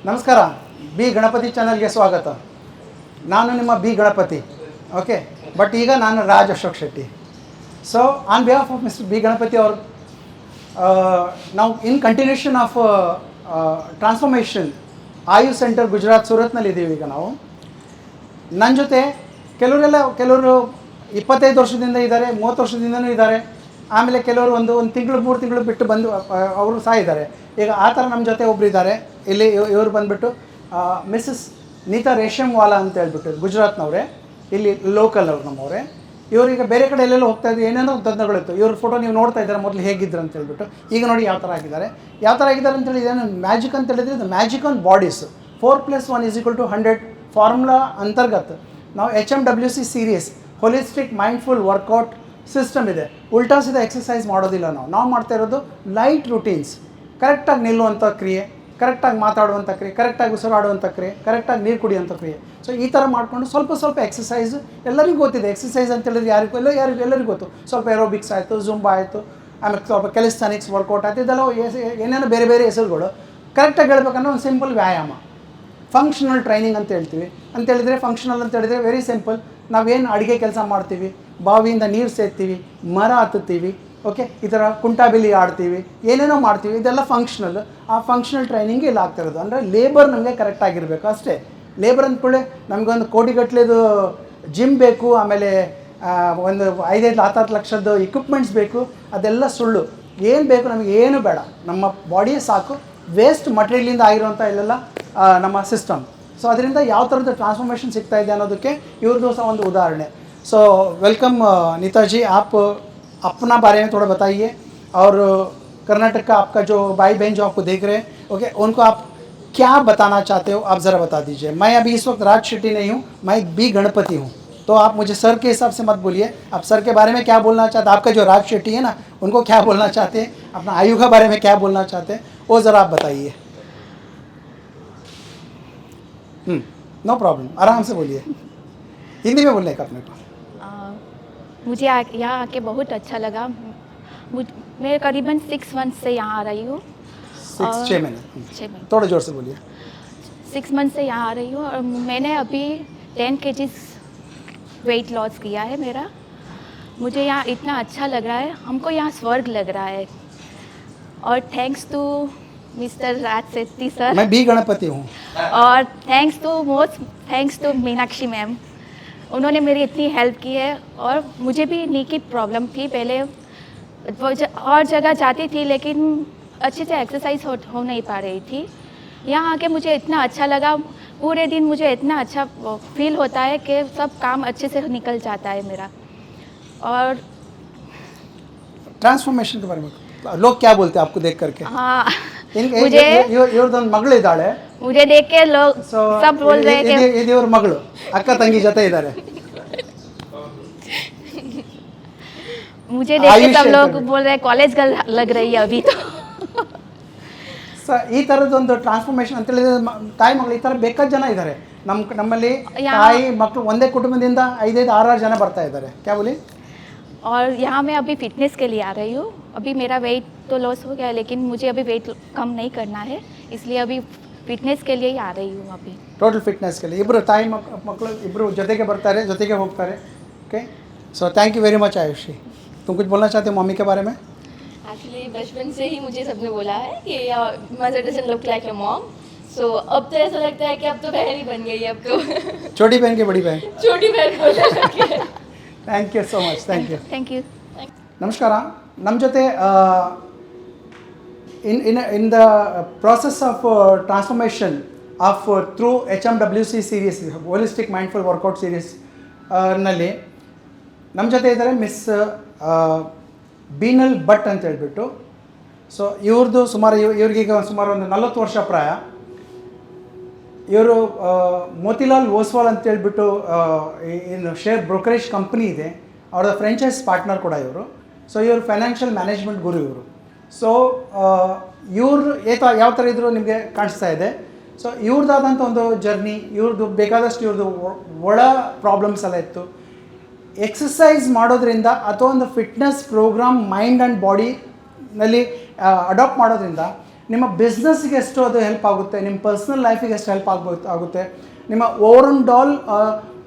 ನಮಸ್ಕಾರ. ಬಿ ಗಣಪತಿ ಚಾನಲ್ಗೆ ಸ್ವಾಗತ. ನಾನು ನಿಮ್ಮ ಬಿ ಗಣಪತಿ. ಓಕೆ, ಬಟ್ ಈಗ ನಾನು Raj Ashok Shetty. So on behalf of mister B Ganapathi ಅವರು ನಾವು in continuation of transformation Ayu centre Gujarat ಸೂರತ್ನಲ್ಲಿದ್ದೀವಿ. ಈಗ ನಾವು ನನ್ನ ಜೊತೆ ಕೆಲವರು 25 ವರ್ಷದಿಂದ ಇದ್ದಾರೆ, 30 ವರ್ಷದಿಂದನೂ ಇದ್ದಾರೆ. ಆಮೇಲೆ ಕೆಲವರು ಒಂದು ತಿಂಗಳು 3 ತಿಂಗಳು ಬಿಟ್ಟು ಬಂದು ಅವರು ಸಹ ಇದ್ದಾರೆ. ಈಗ ಆ ಥರ ನಮ್ಮ ಜೊತೆ ಒಬ್ಬರು ಇದ್ದಾರೆ. ಇಲ್ಲಿ ಇವರು ಬಂದುಬಿಟ್ಟು ಮಿಸ್ಸಸ್ ನೀತಾ ರೇಷಮ್ವಾಲಾ ಅಂತ ಹೇಳ್ಬಿಟ್ಟು ಗುಜರಾತ್ನವರೇ, ಇಲ್ಲಿ ಲೋಕಲ್ ಅವ್ರು ನಮ್ಮವರೇ. ಇವರೀಗ ಬೇರೆ ಕಡೆ ಎಲ್ಲೆಲ್ಲೋ ಹೋಗ್ತಾಯಿದ್ರು, ಏನೇನೋ ತೊಂದರೆಗಳಿತ್ತು. ಇವ್ರ ಫೋಟೋ ನೀವು ನೋಡ್ತಾ ಇದ್ದಾರೆ ಮೊದಲು ಹೇಗಿದ್ರು ಅಂತ ಹೇಳ್ಬಿಟ್ಟು. ಈಗ ನೋಡಿ ಯಾವ ಥರ ಆಗಿದ್ದಾರೆ ಅಂತೇಳಿ. ಇದೇನು ಮ್ಯಾಜಿಕ್ ಅಂತ ಹೇಳಿದ್ರೆ ಇದು ಮ್ಯಾಜಿಕ್ ಆನ್ ಬಾಡೀಸ್. 4+1 = 100 ಫಾರ್ಮುಲಾ ಅಂತರ್ಗತ ನಾವು HMWC series holistic mindful workout system ಇದೆ. ಉಲ್ಟಾ ಸೀದಾ ಎಕ್ಸಸೈಸ್ ಮಾಡೋದಿಲ್ಲ. ನಾವು ಮಾಡ್ತಾ ಇರೋದು ಲೈಟ್ ರುಟೀನ್ಸ್. ಕರೆಕ್ಟಾಗಿ ನಿಲ್ಲುವಂಥ ಕ್ರಿಯೆ, ಕರೆಕ್ಟಾಗಿ ಮಾತಾಡುವಂಥ ಕ್ರಿಯೆ, ಕರೆಕ್ಟಾಗಿ ಉಸಿರಾಡುವಂಥ ಕ್ರಿಯೆ, ಕರೆಕ್ಟಾಗಿ ನೀರು ಕುಡಿಯುವಂಥ ಕ್ರಿಯೆ. ಸೊ ಈ ಥರ ಮಾಡಿಕೊಂಡು ಸ್ವಲ್ಪ ಎಕ್ಸಸೈಸು ಎಲ್ಲರಿಗೂ ಗೊತ್ತಿದೆ. ಎಕ್ಸಸೈಸ್ ಅಂತ ಹೇಳಿದ್ರೆ ಎಲ್ಲರಿಗೂ ಗೊತ್ತು. ಸ್ವಲ್ಪ ಏರೋಬಿಕ್ಸ್ ಆಯಿತು, ಜುಂಬಾ ಆಯಿತು, ಆಮೇಲೆ ಸ್ವಲ್ಪ ಕ್ಯಾಲಿಸ್ಥಾನಿಕ್ಸ್ ವರ್ಕೌಟ್ ಆಯಿತು. ಇದೆಲ್ಲ ಏನೇನೋ ಬೇರೆ ಬೇರೆ ಹೆಸರುಗಳು. ಕರೆಕ್ಟಾಗಿ ಹೇಳ್ಬೇಕಂದ್ರೆ ಒಂದು ಸಿಂಪಲ್ ವ್ಯಾಯಾಮ, ಫಂಕ್ಷನಲ್ ಟ್ರೈನಿಂಗ್ ಅಂತ ಹೇಳ್ತೀವಿ. ಅಂತೇಳಿದರೆ ಫಂಕ್ಷನಲ್ ಅಂತ ಹೇಳಿದರೆ ವೆರಿ ಸಿಂಪಲ್. ನಾವೇನು ಅಡುಗೆ ಕೆಲಸ ಮಾಡ್ತೀವಿ, ಬಾವಿಯಿಂದ ನೀರು ಸೇರ್ತೀವಿ, ಮರ ಹತ್ತುತ್ತೀವಿ, ಓಕೆ, ಈ ಥರ ಕುಂಟಾಬಿಲಿ ಆಡ್ತೀವಿ, ಏನೇನೋ ಮಾಡ್ತೀವಿ, ಇದೆಲ್ಲ ಫಂಕ್ಷನಲ್. ಆ ಫಂಕ್ಷನಲ್ ಟ್ರೈನಿಂಗ್ ಇಲ್ಲಿ ಆಗ್ತಿರೋದು. ಅಂದರೆ ಲೇಬರ್ ನಮಗೆ ಕರೆಕ್ಟಾಗಿರಬೇಕು ಅಷ್ಟೇ. ಲೇಬರ್ ಅಂದ್ಕೊಳ್ಳಿ ನಮಗೊಂದು ಕೋಟಿಗಟ್ಟಲೆದು ಜಿಮ್ ಬೇಕು, ಆಮೇಲೆ ಒಂದು 5-6 ಲಕ್ಷದ ಇಕ್ವಿಪ್ಮೆಂಟ್ಸ್ ಬೇಕು. ಅದೆಲ್ಲ ಸುಳ್ಳು. ಏನು ಬೇಕು ನಮಗೆ ಏನು ಬೇಡ, ನಮ್ಮ ಬಾಡಿಯೇ ಸಾಕು. ವೇಸ್ಟ್ ಮಟೀರಿಯಲಿಂದ ಆಗಿರುವಂಥ ಇಲ್ಲೆಲ್ಲ ನಮ್ಮ ಸಿಸ್ಟಮ್. ಸೊ ಅದರಿಂದ ಯಾವ ಥರದ ಟ್ರಾನ್ಸ್ಫಾರ್ಮೇಷನ್ ಸಿಗ್ತಾ ಇದೆ ಅನ್ನೋದಕ್ಕೆ ಇವ್ರದ್ದು ಸಹ ಒಂದು ಉದಾಹರಣೆ. सो वेलकम नीता जी, आप अपना बारे में थोड़ा बताइए. और कर्नाटक का आपका जो भाई बहन जो आपको देख रहे हैं, ओके, उनको आप क्या बताना चाहते हो, आप ज़रा बता दीजिए. मैं अभी इस वक्त राज शेट्टी नहीं हूँ, मैं एक बी गणपति हूँ. तो आप मुझे सर के हिसाब से मत बोलिए. आप सर के बारे में क्या बोलना चाहते हैं, आपका जो राज शेट्टी है ना, उनको क्या बोलना चाहते हैं, अपना आयु के बारे में क्या बोलना चाहते हैं, वो ज़रा आप बताइए. नो प्रॉब्लम, आराम से बोलिए. हिंदी में बोलने का अपने को. मुझे यहाँ आके बहुत अच्छा लगा. मैं करीबन 6 मंथ से यहाँ आ रही हूँ. 6 महीने. थोड़ा जोर से बोलिए. 6 मंथ से यहाँ आ रही हूँ और मैंने अभी 10 kg वेट लॉस किया है मेरा. मुझे यहाँ इतना अच्छा लग रहा है, हमको यहाँ स्वर्ग लग रहा है. और thanks to mister Raj Shetty sir. मैं बी गणपति हूँ. और थैंक्स टू मीनाक्षी मैम. उन्होंने मेरी इतनी हेल्प की है. और मुझे भी नी की प्रॉब्लम थी पहले, और जगह जाती थी लेकिन अच्छे से एक्सरसाइज हो नहीं पा रही थी. यहाँ आके मुझे इतना अच्छा लगा. पूरे दिन मुझे इतना अच्छा फील होता है कि सब काम अच्छे से निकल जाता है मेरा. और ट्रांसफॉर्मेशन के बारे में लोग क्या बोलते हैं आपको देख करके? हाँ, मुझे ಇವ್ರದೊಂದು ಮಗಳು ಇದ್ದಾಳೆ. मुझे देख के लोग सब बोल रहे हैं कि ಇದು ಇವ್ರ ಮಗಳು, ಅಕ್ಕ ತಂಗಿ ಜೊತೆ ಇದ್ದಾರೆ. मुझे देख के सब लोग बोल रहे हैं कॉलेज गर्ल लग रही है अभी तो. ಈ ಥರದೊಂದು ಟ್ರಾನ್ಸ್ಫಾರ್ಮೇಷನ್ ಅಂತ ಹೇಳಿದ್ರೆ ತಾಯಿ ಮಗಳು ಈ ಥರ ಬೇಕಾದ ಜನ ಇದ್ದಾರೆ ನಮ್ಮಲ್ಲಿ. ತಾಯಿ ಮಕ್ಕಳು ಒಂದೇ ಕುಟುಂಬದಿಂದ 5-6 ಜನ ಬರ್ತಾ ಇದ್ದಾರೆ. क्या बोली? और यहाँ मैं अभी फिटनेस के लिए आ रही हूँ. अभी मेरा वेट तो लॉस हो गया है लेकिन मुझे अभी वेट कम नहीं करना है, इसलिए अभी ಫಿಟ್ನೆಸ್ के लिए ही आ रही हूँ अभी. ಟೋಟಲ್ ಫಿಟ್ನೆಸ್ಗೆ ಇಬ್ಬರು ತಾಯಿ ಮಕ್ಕಳು ಇಬ್ಬರು ಜೊತೆಗೆ ಬರ್ತಾರೆ, ಜೊತೆಗೆ ಹೋಗ್ತಾರೆ. Okay, so thank you very much Ayushi. तुम कुछ बोलना चाहते हो मम्मी के बारे में? एक्चुअली बचपन से ही मुझे सबने बोला है कि mother doesn't look like your mom. So अब तो ऐसा लगता है कि अब तो बहन ही बन गई है. अब तो छोटी बहन की बड़ी बहन. छोटी बहन बोलने लगी है. Thank you so much. Thank you. ನಮಸ್ಕಾರ. ನಮ್ಮ ಜೊತೆ in the process of transformation of through HMWC series, holistic mindful workout series ನಲ್ಲಿ ನಮ್ಮ ಜೊತೆ ಇದ್ದಾರೆ ಮಿಸ್ ಬೀನಲ್ ಭಟ್ ಅಂತ ಹೇಳ್ಬಿಟ್ಟು. ಸೊ ಇವ್ರದ್ದು ಇವ್ರಿಗೀಗ ಸುಮಾರು ಒಂದು 40 ವರ್ಷ ಪ್ರಾಯ. ಇವರು ಮೋತಿಲಾಲ್ ಓಸ್ವಾಲ್ ಅಂತ ಹೇಳ್ಬಿಟ್ಟು ಇನ್ನು ಶೇರ್ ಬ್ರೋಕರೇಜ್ ಕಂಪ್ನಿ ಇದೆ, ಅವ್ರದ್ದು ಫ್ರೆಂಚೈಸ್ ಪಾರ್ಟ್ನರ್ ಕೂಡ ಇವರು. ಸೊ ಇವರು ಫೈನಾನ್ಷಿಯಲ್ ಮ್ಯಾನೇಜ್ಮೆಂಟ್ ಗುರು ಇವರು. ಸೊ ಇವರು ಯಾವ ಥರ ಇದ್ದರೂ ನಿಮಗೆ ಕಾಣಿಸ್ತಾ ಇದೆ. ಸೊ ಇವ್ರದ್ದಾದಂಥ ಒಂದು ಜರ್ನಿ, ಇವ್ರದ್ದು ಬೇಕಾದಷ್ಟು ಇವ್ರದ್ದು ಒಳ ಪ್ರಾಬ್ಲಮ್ಸ್ ಎಲ್ಲ ಇತ್ತು. ಎಕ್ಸಸೈಸ್ ಮಾಡೋದ್ರಿಂದ ಅಥವಾ ಒಂದು ಫಿಟ್ನೆಸ್ ಪ್ರೋಗ್ರಾಮ್ ಮೈಂಡ್ ಆ್ಯಂಡ್ ಬಾಡಿನಲ್ಲಿ ಅಡಾಪ್ಟ್ ಮಾಡೋದ್ರಿಂದ ನಿಮ್ಮ ಬಿಸ್ನೆಸ್ಗೆ ಎಷ್ಟು ಅದು ಹೆಲ್ಪ್ ಆಗುತ್ತೆ, ನಿಮ್ಮ ಪರ್ಸ್ನಲ್ ಲೈಫಿಗೆ ಎಷ್ಟು ಹೆಲ್ಪ್ ಆಗುತ್ತೆ, ನಿಮ್ಮ ಓವರ್ ಆಲ್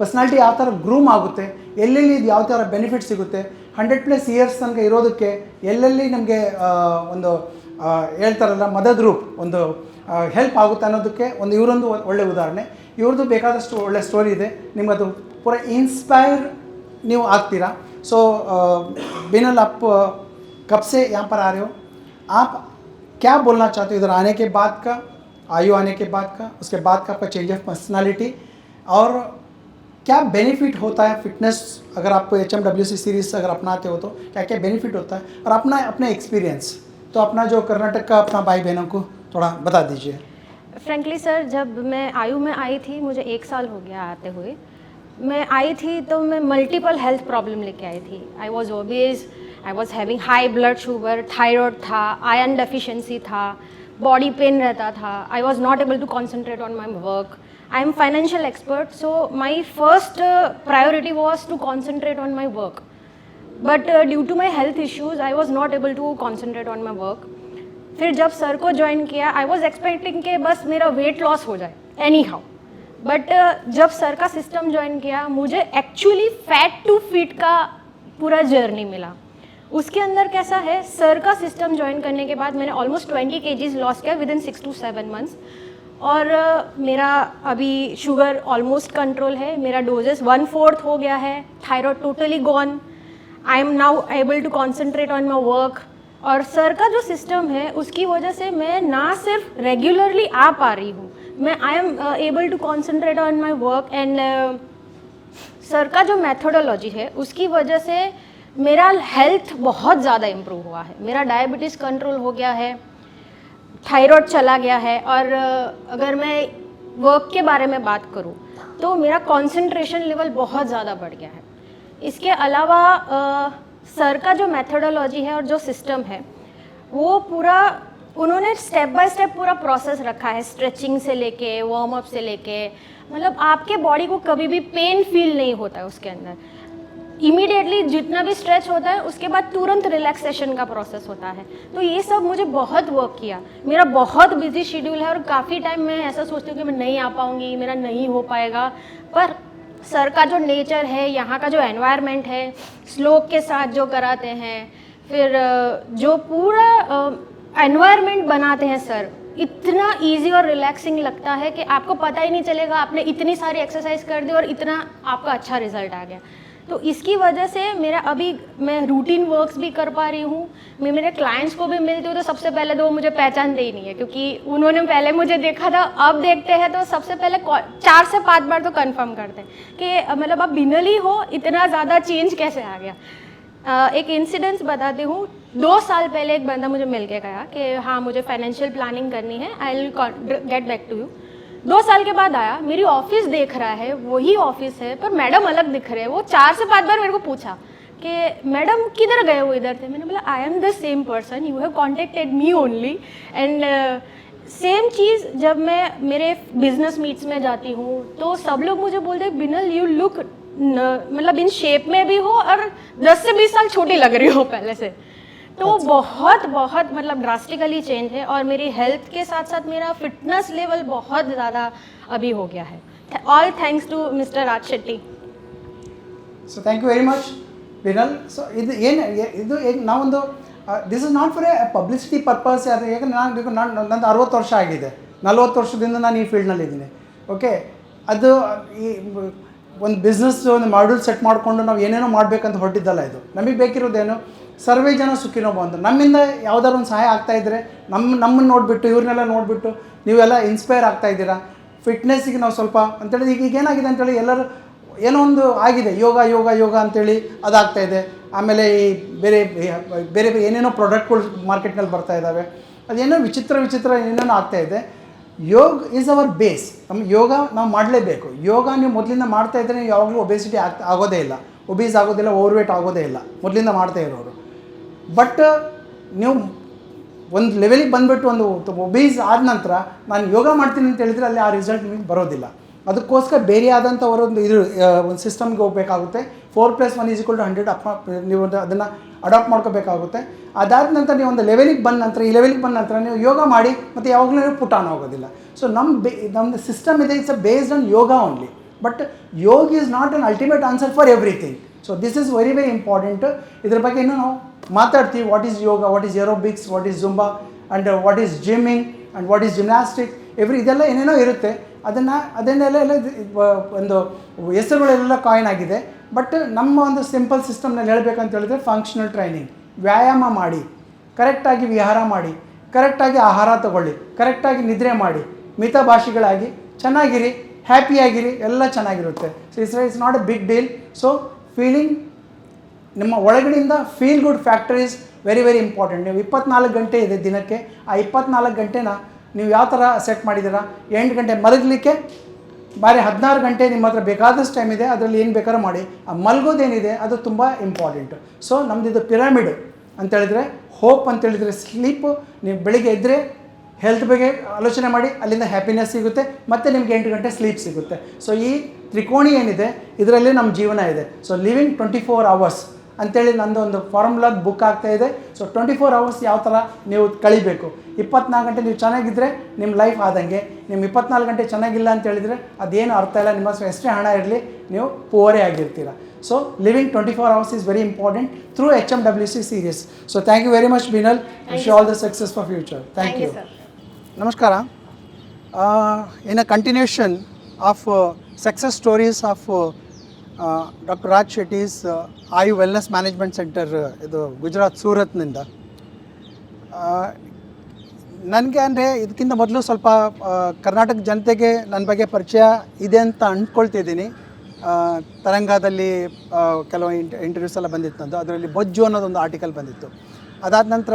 ಪರ್ಸ್ನಾಲಿಟಿ ಯಾವ ಥರ ಗ್ರೂಮ್ ಆಗುತ್ತೆ, ಎಲ್ಲೆಲ್ಲಿ ಇದು ಯಾವ ಥರ ಬೆನಿಫಿಟ್ ಸಿಗುತ್ತೆ, 100+ ಇಯರ್ಸ್ ತನಕ ಇರೋದಕ್ಕೆ ಎಲ್ಲೆಲ್ಲಿ ನಮಗೆ ಒಂದು ಹೇಳ್ತಾರಲ್ಲ ಮದರ್ ಗ್ರೂಪ್ ಒಂದು ಹೆಲ್ಪ್ ಆಗುತ್ತೆ ಅನ್ನೋದಕ್ಕೆ ಒಂದು ಇವರೊಂದು ಒಳ್ಳೆ ಉದಾಹರಣೆ. ಇವ್ರದ್ದು ಬೇಕಾದಷ್ಟು ಒಳ್ಳೆ ಸ್ಟೋರಿ ಇದೆ, ನಿಮಗದು ಪೂರ ಇನ್ಸ್ಪೈರ್ ನೀವು ಆಗ್ತೀರಾ. सो बिनल आप कब से यहाँ पर आ रहे हो, आप क्या बोलना चाहते हो इधर आने के बाद का, आयु आने के बाद का, उसके बाद का आपका चेंज ऑफ पर्सनालिटी और क्या बेनिफिट होता है फिटनेस अगर आप HMWC सीरीज़ अगर अपनाते हो तो क्या क्या बेनिफिट होता है, और अपना अपने एक्सपीरियंस तो अपना जो कर्नाटक का अपना भाई बहनों को थोड़ा बता दीजिए. फ्रेंकली सर, जब मैं आयु में आई थी, मुझे 1 साल हो गया आते हुए. मैं आई थी तो मैं मल्टीपल हेल्थ प्रॉब्लम लेके आई थी. I was obese, I was having high blood sugar, thyroid था, आयरन डेफिशिएंसी था, बॉडी पेन रहता था. I was not able to concentrate on my work. I am financial expert, so my first priority was to concentrate on my work. But due to my health issues I was not able to concentrate on my work. फिर जब sir को join किया, I was expecting कि बस मेरा weight loss हो जाए any how. But जब सर का सिस्टम ज्वाइन किया, मुझे एक्चुअली फैट टू फिट का पूरा जर्नी मिला. उसके अंदर कैसा है, सर का सिस्टम ज्वाइन करने के बाद मैंने ऑलमोस्ट 20 kgs लॉस किया विद इन 6 to 7 months. और मेरा अभी शुगर ऑलमोस्ट कंट्रोल है, मेरा डोजेस 1/4 हो गया है, thyroid totally gone. I am now able to concentrate on my work. और सर का जो सिस्टम है उसकी वजह से मैं ना सिर्फ रेगुलरली आ पा रही हूँ, मैं I am able to concentrate on my work. And sir का जो मैथोडोलॉजी है उसकी वजह से मेरा हेल्थ बहुत ज़्यादा इम्प्रूव हुआ है. मेरा डायबिटीज़ कंट्रोल हो गया है, थायराइड चला गया है. और अगर मैं वर्क के बारे में बात करूँ तो मेरा कंसंट्रेशन लेवल बहुत ज़्यादा बढ़ गया है. इसके अलावा सर का जो मैथोडोलॉजी है और जो सिस्टम है वो पूरा उन्होंने स्टेप बाय स्टेप पूरा प्रोसेस रखा है, स्ट्रेचिंग से लेके वार्म अप से लेके, मतलब आपके बॉडी को कभी भी पेन फील नहीं होता है उसके अंदर. इमीडिएटली जितना भी स्ट्रेच होता है उसके बाद तुरंत रिलैक्सेशन का प्रोसेस होता है. तो ये सब मुझे बहुत वर्क किया. मेरा बहुत बिजी शेड्यूल है और काफ़ी टाइम मैं ऐसा सोचती हूँ कि मैं नहीं आ पाऊँगी, मेरा नहीं हो पाएगा. पर सर का जो नेचर है, यहाँ का जो एनवायरनमेंट है, स्लोक के साथ जो कराते हैं, फिर जो पूरा एनवायरनमेंट बनाते हैं सर, इतना इजी और रिलैक्सिंग लगता है कि आपको पता ही नहीं चलेगा आपने इतनी सारी एक्सरसाइज कर दी और इतना आपका अच्छा रिजल्ट आ गया. तो इसकी वजह से मेरा अभी मैं रूटीन वर्क्स भी कर पा रही हूँ. मैं मेरे क्लाइंट्स को भी मिलती हूँ तो सबसे पहले तो वो मुझे पहचानते ही नहीं है, क्योंकि उन्होंने पहले मुझे देखा था, अब देखते हैं तो सबसे पहले 4 से 5 बार तो कंफर्म करते हैं कि मतलब आप बिनल ही हो, इतना ज़्यादा चेंज कैसे आ गया. एक इंसिडेंस बताती हूँ. 2 साल पहले एक बंदा मुझे मिल के गया कि हाँ मुझे फाइनेंशियल प्लानिंग करनी है, I will get back to you. 2 साल के बाद आया, मेरी ऑफिस देख रहा है, वही ऑफिस है पर मैडम अलग दिख रहे हैं. वो 4 से 5 बार मेरे को पूछा कि मैडम किधर गए हो इधर थे. मैंने बोला I am the same person, you have contacted me only. And same चीज़ जब मैं मेरे बिजनेस मीट्स में जाती हूँ तो सब लोग मुझे बोलते हैं बिनल यू लुक मतलब इन शेप में भी हो और 10 से 20 साल छोटी लग रही हो पहले से. तो बहुत बहुत मतलब ड्रास्टिकली चेंज है. और मेरी हेल्थ के साथ साथ मेरा फिटनेस लेवल बहुत ज़्यादा अभी हो गया है. All thanks to mister Raj Shetty. So thank you very much Binal. So ಇದು ನಾವೊಂದು this is not for a publicity purpose. ಅದು ಯಾಕಂದ್ರೆ ನಂದು 60 ವರ್ಷ ಆಗಿದೆ, 40 ವರ್ಷದಿಂದ ನಾನು ಈ ಫೀಲ್ಡ್ನಲ್ಲಿದ್ದೀನಿ. ಓಕೆ, ಅದು ಈ ಒಂದು ಬಿಸ್ನೆಸ್ ಒಂದು ಮಾಡ್ಯೂಲ್ ಸೆಟ್ ಮಾಡಿಕೊಂಡು ನಾವು ಏನೇನೋ ಮಾಡಬೇಕಂತ ಹೊರಟಿದ್ದಲ್ಲ. ಇದು ನಮಗೆ ಬೇಕಿರೋದೇನು, ಸರ್ವೇ ಜನ ಸುಖಿನೋ ಬಂದು ನಮ್ಮಿಂದ ಯಾವುದಾದ್ರು ಒಂದು ಸಹಾಯ ಆಗ್ತಾಯಿದ್ರೆ ನಮ್ಮನ್ನು ನೋಡಿಬಿಟ್ಟು ಇವ್ರನ್ನೆಲ್ಲ ನೋಡಿಬಿಟ್ಟು ನೀವೆಲ್ಲ ಇನ್ಸ್ಪೈರ್ ಆಗ್ತಾಯಿದ್ದೀರಾ. ಫಿಟ್ನೆಸ್ಸಿಗೆ ನಾವು ಸ್ವಲ್ಪ ಅಂತೇಳಿ ಈಗ ಏನಾಗಿದೆ ಅಂತೇಳಿ ಎಲ್ಲರೂ ಏನೋ ಒಂದು ಆಗಿದೆ, ಯೋಗ ಯೋಗ ಯೋಗ ಅಂತೇಳಿ ಅದಾಗ್ತಾಯಿದೆ. ಆಮೇಲೆ ಈ ಬೇರೆ ಬೇರೆ ಏನೇನೋ ಪ್ರಾಡಕ್ಟ್ಗಳು ಮಾರ್ಕೆಟ್ನಲ್ಲಿ ಬರ್ತಾ ಇದ್ದಾವೆ, ಅದೇನೋ ವಿಚಿತ್ರ ಏನೇನೋ ಆಗ್ತಾಯಿದೆ. ಯೋಗ ಈಸ್ ಅವರ್ ಬೇಸ್. ನಮ್ಮ ಯೋಗ ನಾವು ಮಾಡಲೇಬೇಕು. ಯೋಗ ನೀವು ಮೊದಲಿಂದ ಮಾಡ್ತಾಯಿದ್ರೆ ನೀವು ಯಾವಾಗಲೂ ಒಬೇಸಿಟಿ ಆಗೋದೇ ಇಲ್ಲ, ಒಬೀಸ್ ಆಗೋದಿಲ್ಲ, ಓವರ್ವೇಟ್ ಆಗೋದೇ ಇಲ್ಲ ಮೊದಲಿಂದ ಮಾಡ್ತಾ ಇರೋರು. ಬಟ್ ನೀವು ಒಂದು ಲೆವೆಲಿಗೆ ಬಂದುಬಿಟ್ಟು ಒಂದು ಒಬೀಸ್ ಆದ ನಂತರ ನಾನು ಯೋಗ ಮಾಡ್ತೀನಿ ಅಂತ ಹೇಳಿದರೆ ಅಲ್ಲಿ ಆ ರಿಸಲ್ಟ್ ನಿಮಗೆ ಬರೋದಿಲ್ಲ. ಅದಕ್ಕೋಸ್ಕರ ಬೇರೆ ಆದಂಥ ಅವರೊಂದು ಇದು ಒಂದು ಸಿಸ್ಟಮ್ಗೆ ಹೋಗಬೇಕಾಗುತ್ತೆ. 4+1 = 100 ಅಪ್ಪ ನೀವು ಅದನ್ನು ಅಡಾಪ್ಟ್ ಮಾಡ್ಕೋಬೇಕಾಗುತ್ತೆ. ಅದಾದ ನಂತರ ನೀವು ಒಂದು ಲೆವೆಲಿಗೆ ಬಂದ ನಂತರ ಈ ಲೆವೆಲಿಗೆ ಬಂದ ನಂತರ ನೀವು ಯೋಗ ಮಾಡಿ ಮತ್ತು ಯಾವಾಗಲೂ ನೀವು ಪುಟ್ ಆನ್ ಹೋಗೋದಿಲ್ಲ. ಸೊ ನಮ್ಮದು ಸಿಸ್ಟಮ್ ಇದೆ, it's based on yoga only. But yoga is not an ultimate answer for everything. So this is very very important. ಇದ್ರ ಬಗ್ಗೆ ಇನ್ನೂ ನಾವು ಮಾತಾಡ್ತೀವಿ. What is yoga, what is aerobics, what is Zumba and what is gymming and what is gymnastic ಇದೆಲ್ಲ ಏನೇನೋ ಇರುತ್ತೆ. ಅದನ್ನೆಲ್ಲ ಒಂದು ಹೆಸರುಗಳೆಲ್ಲ ಕಾಯಿನ್ ಆಗಿದೆ. ಬಟ್ ನಮ್ಮ ಒಂದು ಸಿಂಪಲ್ ಸಿಸ್ಟಮ್ನಲ್ಲಿ ಹೇಳಬೇಕಂತ ಹೇಳಿದ್ರೆ ಫಂಕ್ಷನಲ್ ಟ್ರೈನಿಂಗ್, ವ್ಯಾಯಾಮ ಮಾಡಿ, ಕರೆಕ್ಟಾಗಿ ವಿಹಾರ ಮಾಡಿ, ಕರೆಕ್ಟಾಗಿ ಆಹಾರ ತಗೊಳ್ಳಿ, ಕರೆಕ್ಟಾಗಿ ನಿದ್ರೆ ಮಾಡಿ, ಮಿತಭಾಷಿಗಳಾಗಿ ಚೆನ್ನಾಗಿರಿ, ಹ್ಯಾಪಿಯಾಗಿರಿ, ಎಲ್ಲ ಚೆನ್ನಾಗಿರುತ್ತೆ. So it's not a big deal. So feeling ನಿಮ್ಮ ಒಳಗಡೆಯಿಂದ feel good factor is very very important. ನೀವು 24 ಗಂಟೆ ಇದೆ ದಿನಕ್ಕೆ. ಆ 24 ಗಂಟೆನ ನೀವು ಯಾವ ಥರ ಸೆಟ್ ಮಾಡಿದ್ದೀರಾ? 8 ಗಂಟೆ ಮಲಗಲಿಕ್ಕೆ ಬಾರಿ 16 ಗಂಟೆ ನಿಮ್ಮ ಹತ್ರ ಬೇಕಾದಷ್ಟು ಟೈಮ್ ಇದೆ, ಅದರಲ್ಲಿ ಏನು ಬೇಕಾದ್ರೂ ಮಾಡಿ. ಆ ಮಲಗೋದೇನಿದೆ ಅದು ತುಂಬ ಇಂಪಾರ್ಟೆಂಟು. ಸೊ ನಮ್ಮದಿದು ಪಿರಮಿಡ್ ಅಂತೇಳಿದರೆ, ಹೋಪ್ ಅಂತೇಳಿದರೆ ಸ್ಲೀಪು. ನೀವು ಬೆಳಿಗ್ಗೆ ಎದ್ದರೆ ಹೆಲ್ತ್ ಬಗ್ಗೆ ಆಲೋಚನೆ ಮಾಡಿ, ಅಲ್ಲಿಂದ ಹ್ಯಾಪಿನೆಸ್ ಸಿಗುತ್ತೆ, ಮತ್ತು ನಿಮ್ಗೆ 8 ಗಂಟೆ ಸ್ಲೀಪ್ ಸಿಗುತ್ತೆ. ಸೊ ಈ ತ್ರಿಕೋಣಿ ಏನಿದೆ ಇದರಲ್ಲಿ ನಮ್ಮ ಜೀವನ ಇದೆ. ಸೊ ಲಿವಿಂಗ್ 24 hours ಅಂತೇಳಿ ನಂದು ಒಂದು ಫಾರ್ಮುಲಾದ ಬುಕ್ ಆಗ್ತಾಯಿದೆ. ಸೊ 24 hours ಯಾವ ಥರ ನೀವು ಕಳಿಬೇಕು. 24 ಗಂಟೆ ನೀವು ಚೆನ್ನಾಗಿದ್ದರೆ ನಿಮ್ಮ ಲೈಫ್ ಆದಂಗೆ. ನಿಮ್ಮ 24 ಗಂಟೆ ಚೆನ್ನಾಗಿಲ್ಲ ಅಂತ ಹೇಳಿದರೆ ಅದೇನು ಅರ್ಥ ಇಲ್ಲ. ನಿಮ್ಮ ಹತ್ರ ಎಷ್ಟೇ ಹಣ ಇರಲಿ ನೀವು ಪೂವರೇ ಆಗಿರ್ತೀರ. So living 24 hours is very important through HMWC series. So thank you very much Binal. Wish you all the success for future. Thank you. ನಮಸ್ಕಾರ. In a continuation of success stories of doctor Raj Shetty's Ayu wellness management centre, ಇದು ಗುಜರಾತ್ ಸೂರತ್ನಿಂದ. ನನಗೆ ಅಂದರೆ ಇದಕ್ಕಿಂತ ಮೊದಲು ಸ್ವಲ್ಪ ಕರ್ನಾಟಕ ಜನತೆಗೆ ನನ್ನ ಬಗ್ಗೆ ಪರಿಚಯ ಇದೆ ಅಂತ ಅಂದ್ಕೊಳ್ತಿದ್ದೀನಿ. ತರಂಗದಲ್ಲಿ ಕೆಲವು ಇಂಟರ್ವ್ಯೂಸ್ ಎಲ್ಲ ಬಂದಿತ್ತು ನಂದು. ಅದರಲ್ಲಿ ಬೊಜ್ಜು ಅನ್ನೋದೊಂದು ಆರ್ಟಿಕಲ್ ಬಂದಿತ್ತು. ಅದಾದ ನಂತರ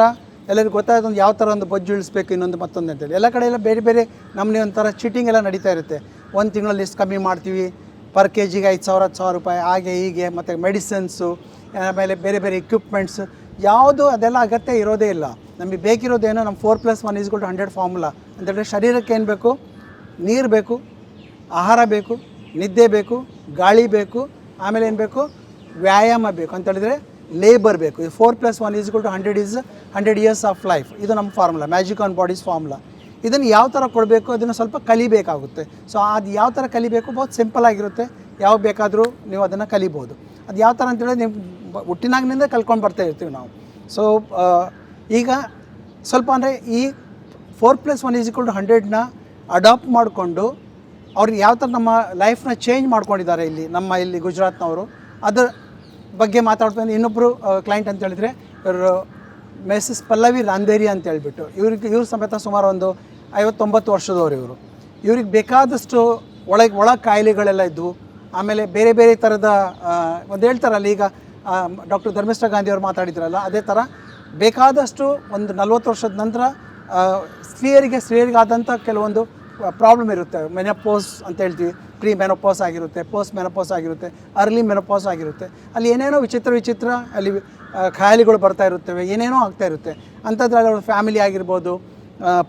ಎಲ್ಲರಿಗೂ ಗೊತ್ತಾಯ್ತು ಒಂದು ಯಾವ ಥರ ಒಂದು ಬೊಜ್ಜು ಇಳಿಸ್ಬೇಕು, ಇನ್ನೊಂದು ಮತ್ತೊಂದು ಅಂತೇಳಿ. ಎಲ್ಲ ಕಡೆ ಎಲ್ಲ ಬೇರೆ ಬೇರೆ ನಮ್ಮನೆ ಒಂಥರ ಚೀಟಿಂಗ್ ಎಲ್ಲ ನಡೀತಾ ಇರುತ್ತೆ. ಒಂದು ತಿಂಗಳಲ್ಲಿ ಇಷ್ಟು ಕಮ್ಮಿ ಮಾಡ್ತೀವಿ, ಪರ್ ಕೆ ಜಿಗೆ 5,000 10,000 ರೂಪಾಯಿ, ಹಾಗೆ ಹೀಗೆ, ಮತ್ತು ಮೆಡಿಸಿನ್ಸು, ಆಮೇಲೆ ಬೇರೆ ಬೇರೆ ಎಕ್ವಿಪ್ಮೆಂಟ್ಸ್, ಯಾವುದು ಅದೆಲ್ಲ ಅಗತ್ಯ ಇರೋದೇ ಇಲ್ಲ. ನಮಗೆ ಬೇಕಿರೋದೇನೋ ನಮ್ಮ 4+1 = 100 ಫಾರ್ಮುಲಾ ಅಂತೇಳಿದ್ರೆ, ಶರೀರಕ್ಕೆ ಏನು ಬೇಕು? ನೀರು ಬೇಕು, ಆಹಾರ ಬೇಕು, ನಿದ್ದೆ ಬೇಕು, ಗಾಳಿ ಬೇಕು, ಆಮೇಲೆ ಏನು ಬೇಕು? ವ್ಯಾಯಾಮ ಬೇಕು ಅಂತೇಳಿದರೆ ಲೇಬರ್ ಬೇಕು. 4+1 = 100 years ಆಫ್ ಲೈಫ್. ಇದು ನಮ್ಮ formula, magic on bodies formula. ಇದನ್ನು ಯಾವ ಥರ ಕೊಡಬೇಕು ಅದನ್ನು ಸ್ವಲ್ಪ ಕಲಿಬೇಕಾಗುತ್ತೆ. ಸೊ ಅದು ಯಾವ ಥರ ಕಲಿಬೇಕು? ಬಹುತ್ ಸಿಂಪಲ್ ಆಗಿರುತ್ತೆ. ಯಾವ ಬೇಕಾದರೂ ನೀವು ಅದನ್ನು ಕಲಿಬೋದು. ಅದು ಯಾವ ಥರ ಅಂತೇಳಿದ್ರೆ ನೀವು ಹುಟ್ಟಿನಾಗಿನಿಂದ ಕಲ್ತ್ಕೊಂಡು ಬರ್ತಾ ಇರ್ತೀವಿ ನಾವು. ಸೊ ಈಗ ಸ್ವಲ್ಪ ಅಂದರೆ ಈ 4+1 = 100ನ ಅಡಾಪ್ಟ್ ಮಾಡಿಕೊಂಡು ಅವ್ರಿಗೆ ಯಾವ ಥರ ನಮ್ಮ ಲೈಫ್ನ ಚೇಂಜ್ ಮಾಡ್ಕೊಂಡಿದ್ದಾರೆ ಇಲ್ಲಿ ಗುಜರಾತ್ನವರು, ಅದರ ಬಗ್ಗೆ ಮಾತಾಡ್ತಾನೆ. ಇನ್ನೊಬ್ಬರು ಕ್ಲೈಂಟ್ ಅಂತ ಹೇಳಿದರೆ ಇವರು ಮೆಸಸ್ ಪಲ್ಲವಿ ರಾಂದೇರಿ ಅಂತ ಹೇಳ್ಬಿಟ್ಟು, ಇವ್ರ ಸಮೇತ ಸುಮಾರು ಒಂದು 50-90 ವರ್ಷದವರು. ಇವ್ರಿಗೆ ಬೇಕಾದಷ್ಟು ಒಳ ಕಾಯಿಲೆಗಳೆಲ್ಲ ಇದ್ದವು. ಆಮೇಲೆ ಬೇರೆ ಬೇರೆ ಥರದ ಒಂದು ಹೇಳ್ತಾರಲ್ಲ, ಈಗ ಡಾಕ್ಟರ್ ಧರ್ಮೇಶ್ವರ ಗಾಂಧಿ ಅವರು ಮಾತಾಡಿದ್ರಲ್ಲ, ಅದೇ ಥರ ಬೇಕಾದಷ್ಟು ಒಂದು 40 ವರ್ಷದ ನಂತರ ಸ್ತ್ರೀಯರಿಗಾದಂಥ ಕೆಲವೊಂದು ಪ್ರಾಬ್ಲಮ್ ಇರುತ್ತೆ. ಮೆನೋಪಾಸ್ ಅಂತ ಹೇಳ್ತೀವಿ, ಪ್ರೀ ಮೆನೋಪಾಸ್ ಆಗಿರುತ್ತೆ, ಪೋಸ್ಟ್ ಮೆನೋಪಾಸ್ ಆಗಿರುತ್ತೆ, ಅರ್ಲಿ ಮೆನೋಪಾಸ್ ಆಗಿರುತ್ತೆ. ಅಲ್ಲಿ ಏನೇನೋ ವಿಚಿತ್ರ ಅಲ್ಲಿ ಖಾಯಿಲೆಗಳು ಬರ್ತಾ ಇರುತ್ತವೆ, ಏನೇನೋ ಆಗ್ತಾ ಇರುತ್ತೆ. ಅಂಥದ್ರಲ್ಲಿ ಅವ್ರ ಫ್ಯಾಮಿಲಿ ಆಗಿರ್ಬೋದು,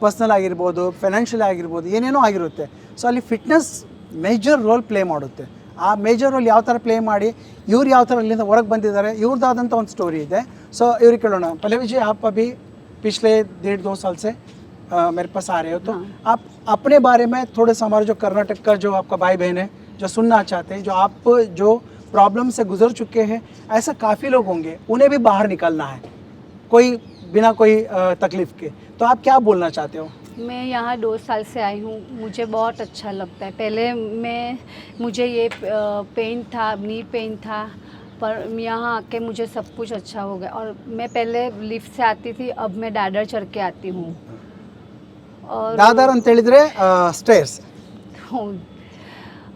ಪರ್ಸ್ನಲ್ ಆಗಿರ್ಬೋದು, ಫೈನಾನ್ಷಿಯಲ್ ಆಗಿರ್ಬೋದು, ಏನೇನೋ ಆಗಿರುತ್ತೆ. ಸೊ ಅಲ್ಲಿ ಫಿಟ್ನೆಸ್ ಮೇಜರ್ ರೋಲ್ ಪ್ಲೇ ಮಾಡುತ್ತೆ. ಆ ಮೇಜರ್ ರೋಲ್ ಯಾವ ಥರ ಪ್ಲೇ ಮಾಡಿ ಇವ್ರು ಯಾವ ಥರ ಅಲ್ಲಿಂದ ಹೊರಗೆ ಬಂದಿದ್ದಾರೆ, ಇವ್ರದ್ದಾದಂಥ ಒಂದು ಸ್ಟೋರಿ ಇದೆ. ಸೊ ಇವ್ರಿಗೆ ಕೇಳೋಣ. ಪಲ್ಲವಿ जी, आप अभी पिछले 1.5-2 साल से मेरे पास आ रहे हो, तो आप अपने बारे में थोड़े सा, हमारे जो कर्नाटक का जो आपका भाई बहन है जो सुनना चाहते हैं, जो आप जो प्रॉब्लम से गुजर चुके हैं, ऐसा काफ़ी लोग होंगे, उन्हें भी बाहर निकलना है कोई बिना कोई तकलीफ़ के, तो आप क्या बोलना चाहते हो? मैं यहाँ 2 साल से आई हूँ, मुझे बहुत अच्छा लगता है। पहले मुझे ये पेन था, नी पेन था, पर यहाँ आके मुझे सब कुछ अच्छा हो गया। और मैं पहले लिफ्ट से आती थी, अब मैं दादर चढ़ के आती हूँ। और दादर ಅಂತ ಹೇಳಿದ್ರೆ ಸ್ಟೇರ್ಸ್.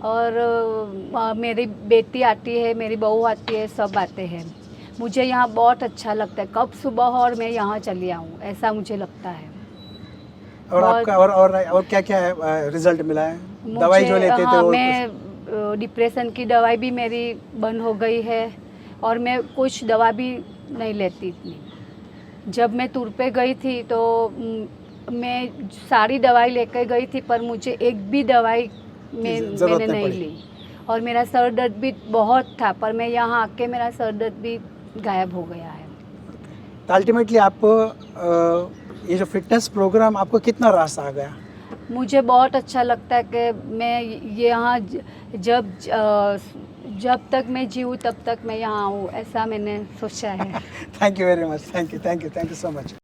और मेरी बेटी आती है, मेरी बहू आती है, सब आते हैं। मुझे यहाँ बहुत अच्छा लगता है, कब सुबह और मैं यहाँ चली आऊँ, ऐसा मुझे लगता है। और आपका और क्या रिजल्ट मिला है? दवाई जो लेते थे वो? मैं डिप्रेशन की दवाई भी मेरी बंद हो गई है, और मैं कुछ दवा भी नहीं लेती इतनी। जब मैं टूर पे गई थी तो मैं सारी दवाई लेकर गई थी, पर मुझे एक भी दवाई ज़रूरत मैंने नहीं नहीं पड़ी। ली। और मेरा सर दर्द भी बहुत था, पर मैं यहाँ आके मेरा सर दर्द भी गायब हो गया है। तो अल्टीमेटली आप ये जो फिटनेस प्रोग्राम आपको कितना रास आ गया? मुझे बहुत अच्छा लगता है कि मैं ये यहाँ जब तक मैं जीऊँ तब तक मैं यहाँ हूँ, ऐसा मैंने सोचा है। Thank you very much, thank you so much.